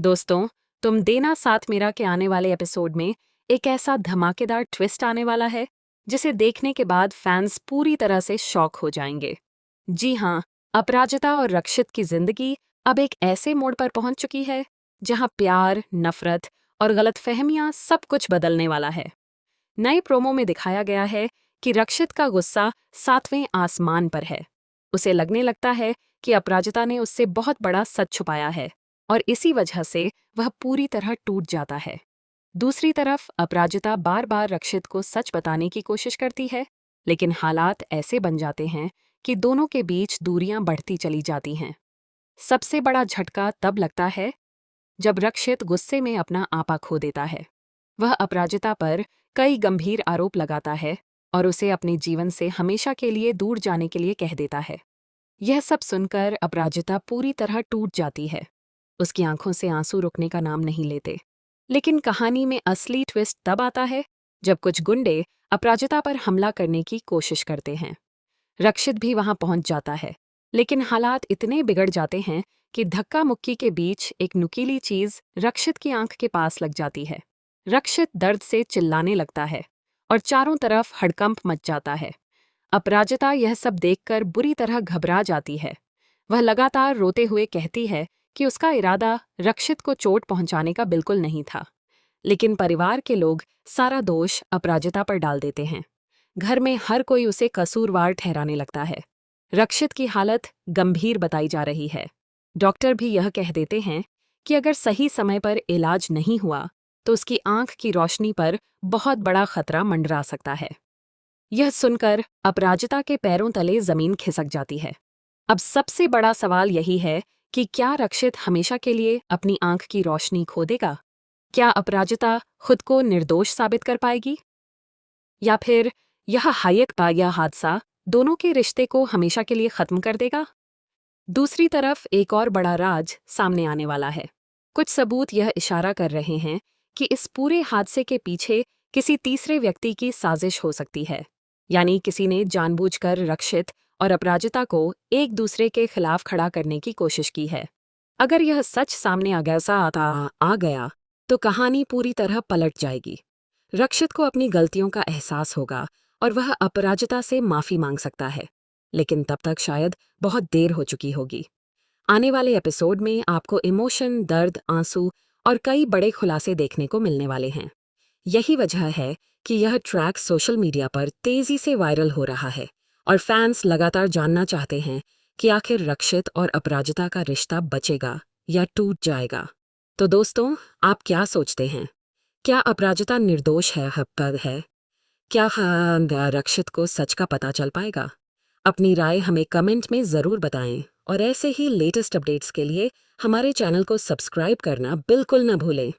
दोस्तों, तुम देना साथ मेरा के आने वाले एपिसोड में एक ऐसा धमाकेदार ट्विस्ट आने वाला है जिसे देखने के बाद फैंस पूरी तरह से शॉक हो जाएंगे। जी हाँ, अपराजिता और रक्षित की जिंदगी अब एक ऐसे मोड़ पर पहुंच चुकी है जहां प्यार, नफरत और गलतफहमियां सब कुछ बदलने वाला है। नए प्रोमो में दिखाया गया है कि रक्षित का गुस्सा 7वें आसमान पर है। उसे लगने लगता है कि अपराजिता ने उससे बहुत बड़ा सच छुपाया है और इसी वजह से वह पूरी तरह टूट जाता है। दूसरी तरफ अपराजिता बार बार रक्षित को सच बताने की कोशिश करती है, लेकिन हालात ऐसे बन जाते हैं कि दोनों के बीच दूरियां बढ़ती चली जाती हैं। सबसे बड़ा झटका तब लगता है जब रक्षित गुस्से में अपना आपा खो देता है। वह अपराजिता पर कई गंभीर आरोप लगाता है और उसे अपने जीवन से हमेशा के लिए दूर जाने के लिए कह देता है। यह सब सुनकर अपराजिता पूरी तरह टूट जाती है। उसकी आंखों से आंसू रुकने का नाम नहीं लेते। लेकिन कहानी में असली ट्विस्ट तब आता है जब कुछ गुंडे अपराजिता पर हमला करने की कोशिश करते हैं। रक्षित भी वहां पहुंच जाता है, लेकिन हालात इतने बिगड़ जाते हैं कि धक्का मुक्की के बीच एक नुकीली चीज रक्षित की आंख के पास लग जाती है। रक्षित दर्द से चिल्लाने लगता है और चारों तरफ हड़कंप मच जाता है। अपराजिता यह सब देखकर बुरी तरह घबरा जाती है। वह लगातार रोते हुए कहती है कि उसका इरादा रक्षित को चोट पहुंचाने का बिल्कुल नहीं था। लेकिन परिवार के लोग सारा दोष अपराजिता पर डाल देते हैं। घर में हर कोई उसे कसूरवार ठहराने लगता है। रक्षित की हालत गंभीर बताई जा रही है। डॉक्टर भी यह कह देते हैं कि अगर सही समय पर इलाज नहीं हुआ तो उसकी आंख की रोशनी पर बहुत बड़ा खतरा मंडरा सकता है। यह सुनकर अपराजिता के पैरों तले जमीन खिसक जाती है। अब सबसे बड़ा सवाल यही है कि क्या रक्षित हमेशा के लिए अपनी आंख की रोशनी खो देगा? क्या अपराजिता खुद को निर्दोष साबित कर पाएगी? या फिर यह हायक का यह हादसा दोनों के रिश्ते को हमेशा के लिए खत्म कर देगा? दूसरी तरफ एक और बड़ा राज सामने आने वाला है। कुछ सबूत यह इशारा कर रहे हैं कि इस पूरे हादसे के पीछे किसी तीसरे व्यक्ति की साजिश हो सकती है। यानी किसी ने जानबूझकर रक्षित और अपराजिता को एक दूसरे के खिलाफ खड़ा करने की कोशिश की है। अगर यह सच सामने आ गया तो कहानी पूरी तरह पलट जाएगी। रक्षित को अपनी गलतियों का एहसास होगा और वह अपराजिता से माफी मांग सकता है, लेकिन तब तक शायद बहुत देर हो चुकी होगी। आने वाले एपिसोड में आपको इमोशन, दर्द, आंसू और कई बड़े खुलासे देखने को मिलने वाले हैं। यही वजह है कि यह ट्रैक सोशल मीडिया पर तेजी से वायरल हो रहा है और फैंस लगातार जानना चाहते हैं कि आखिर रक्षित और अपराजिता का रिश्ता बचेगा या टूट जाएगा। तो दोस्तों, आप क्या सोचते हैं? क्या अपराजिता निर्दोष है? क्या रक्षित को सच का पता चल पाएगा? अपनी राय हमें कमेंट में ज़रूर बताएं और ऐसे ही लेटेस्ट अपडेट्स के लिए हमारे चैनल को सब्सक्राइब करना बिल्कुल न भूलें।